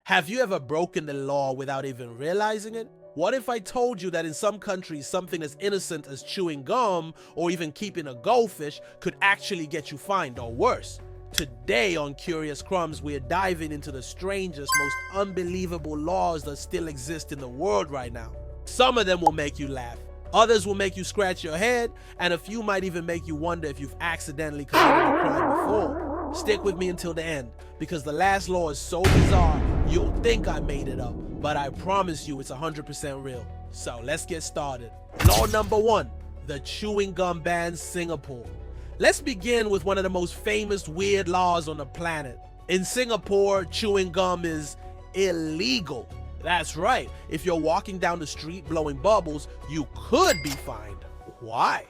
Have you ever broken the law without even realizing it? What if I told you that in some countries something as innocent as chewing gum or even keeping a goldfish could actually get you fined or worse? Today on Curious Crumbs, we are diving into the strangest, most unbelievable laws that still exist in the world right now. Some of them will make you laugh, others will make you scratch your head, and a few might even make you wonder if you've accidentally committed a crime before. Stick with me until the end, because the last law is so bizarre, you'll think I made it up, but I promise you it's 100% real. So let's get started. Law number 1, the chewing gum bans Singapore. Let's begin with one of the most famous weird laws on the planet. In Singapore, chewing gum is illegal. That's right, if you're walking down the street blowing bubbles, you could be fined. Why?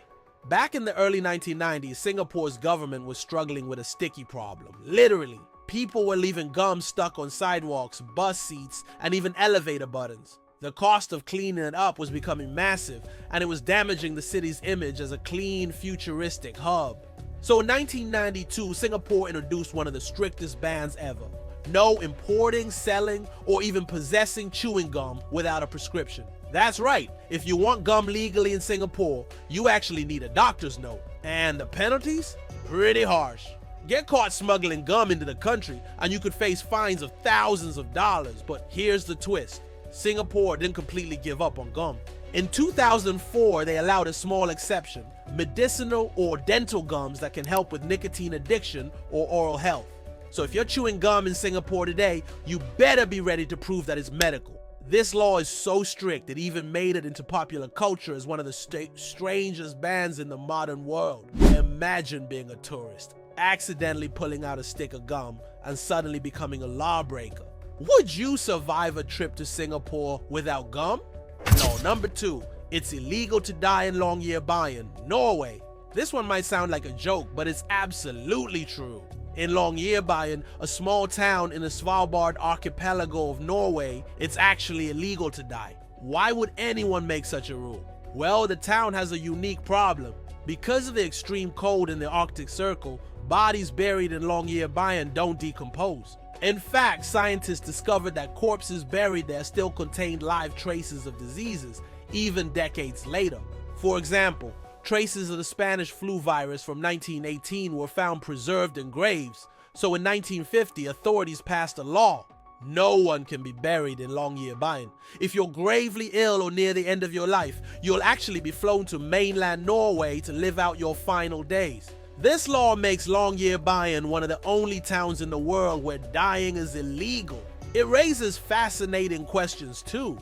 Back in the early 1990s, Singapore's government was struggling with a sticky problem. Literally, people were leaving gum stuck on sidewalks, bus seats, and even elevator buttons. The cost of cleaning it up was becoming massive, and it was damaging the city's image as a clean, futuristic hub. So in 1992, Singapore introduced one of the strictest bans ever. No importing, selling, or even possessing chewing gum without a prescription. That's right, if you want gum legally in Singapore, you actually need a doctor's note. And the penalties? Pretty harsh. Get caught smuggling gum into the country and you could face fines of thousands of dollars, but here's the twist. Singapore didn't completely give up on gum. In 2004, they allowed a small exception, medicinal or dental gums that can help with nicotine addiction or oral health. So if you're chewing gum in Singapore today, you better be ready to prove that it's medical. This law is so strict it even made it into popular culture as one of the strangest bans in the modern world. Imagine being a tourist, accidentally pulling out a stick of gum and suddenly becoming a lawbreaker. Would you survive a trip to Singapore without gum? Law number 2, it's illegal to die in Longyearbyen, Norway. This one might sound like a joke, but it's absolutely true. In Longyearbyen, a small town in the Svalbard archipelago of Norway, it's actually illegal to die. Why would anyone make such a rule? Well, the town has a unique problem. Because of the extreme cold in the Arctic Circle, bodies buried in Longyearbyen don't decompose. In fact, scientists discovered that corpses buried there still contained live traces of diseases, even decades later. For example, traces of the Spanish flu virus from 1918 were found preserved in graves. So in 1950, authorities passed a law. No one can be buried in Longyearbyen. If you're gravely ill or near the end of your life, you'll actually be flown to mainland Norway to live out your final days. This law makes Longyearbyen one of the only towns in the world where dying is illegal. It raises fascinating questions too.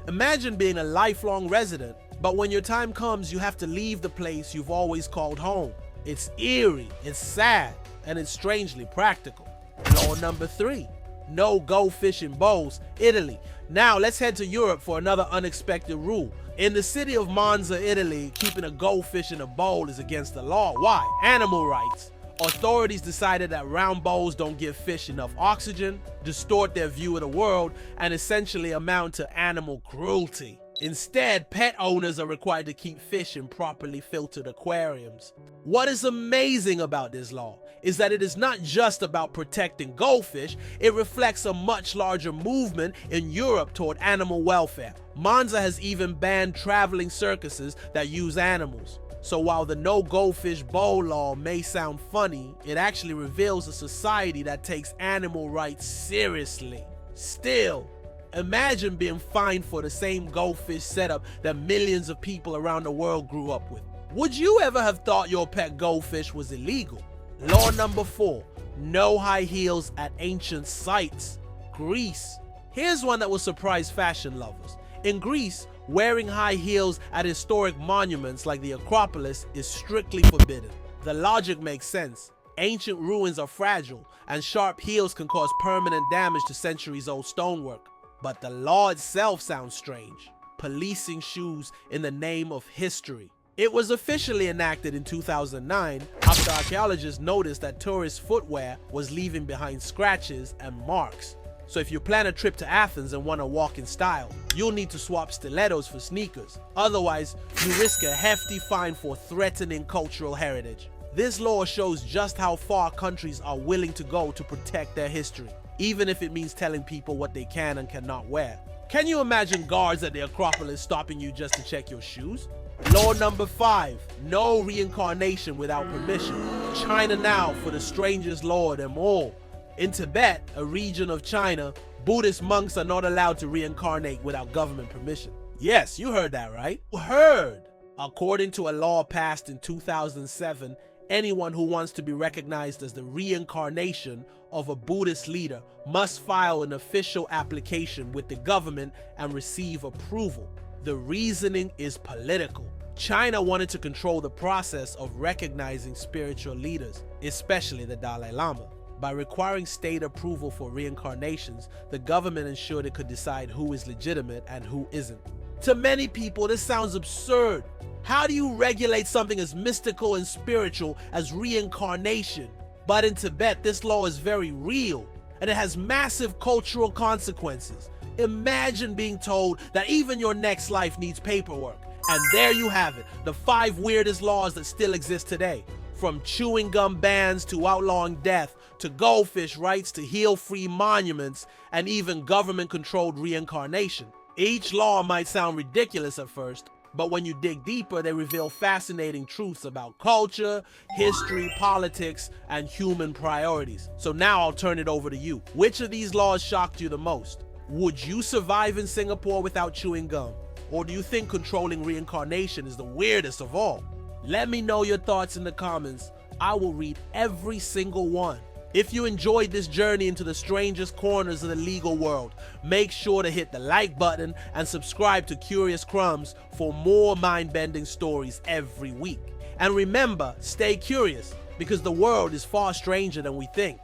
Imagine being a lifelong resident, but when your time comes, you have to leave the place you've always called home. It's eerie, it's sad, and it's strangely practical. Law number 3, no goldfish in bowls, Italy. Now let's head to Europe for another unexpected rule. In the city of Monza, Italy, keeping a goldfish in a bowl is against the law. Why? Animal rights. Authorities decided that round bowls don't give fish enough oxygen, distort their view of the world, and essentially amount to animal cruelty. Instead, pet owners are required to keep fish in properly filtered aquariums. What is amazing about this law is that it is not just about protecting goldfish, it reflects a much larger movement in Europe toward animal welfare. Monza has even banned traveling circuses that use animals. So while the no goldfish bowl law may sound funny, it actually reveals a society that takes animal rights seriously. Still, imagine being fined for the same goldfish setup that millions of people around the world grew up with. Would you ever have thought your pet goldfish was illegal? Law number 4, no high heels at ancient sites, Greece. Here's one that will surprise fashion lovers. In Greece, wearing high heels at historic monuments like the Acropolis is strictly forbidden. The logic makes sense. Ancient ruins are fragile, and sharp heels can cause permanent damage to centuries-old stonework. But the law itself sounds strange. Policing shoes in the name of history. It was officially enacted in 2009 after archaeologists noticed that tourist footwear was leaving behind scratches and marks. So if you plan a trip to Athens and want to walk in style, you'll need to swap stilettos for sneakers. Otherwise, you risk a hefty fine for threatening cultural heritage. This law shows just how far countries are willing to go to protect their history. even if it means telling people what they can and cannot wear. Can you imagine guards at the Acropolis stopping you just to check your shoes? Law number 5, no reincarnation without permission. China now for the strangest law of them all. In Tibet, a region of China, Buddhist monks are not allowed to reincarnate without government permission. Yes, you heard that right. You heard. According to a law passed in 2007, anyone who wants to be recognized as the reincarnation of a Buddhist leader must file an official application with the government and receive approval. The reasoning is political. China wanted to control the process of recognizing spiritual leaders, especially the Dalai Lama. By requiring state approval for reincarnations, the government ensured it could decide who is legitimate and who isn't. To many people, this sounds absurd. How do you regulate something as mystical and spiritual as reincarnation? But in Tibet, this law is very real, and it has massive cultural consequences. Imagine being told that even your next life needs paperwork. And there you have it, the 5 weirdest laws that still exist today. From chewing gum bans to outlawing death, to goldfish rights to heel-free monuments, and even government-controlled reincarnation. Each law might sound ridiculous at first, but when you dig deeper, they reveal fascinating truths about culture, history, politics, and human priorities. So now I'll turn it over to you. Which of these laws shocked you the most? Would you survive in Singapore without chewing gum? Or do you think controlling reincarnation is the weirdest of all? Let me know your thoughts in the comments. I will read every single one. If you enjoyed this journey into the strangest corners of the legal world, make sure to hit the like button and subscribe to Curious Crumbs for more mind-bending stories every week. And remember, stay curious, because the world is far stranger than we think.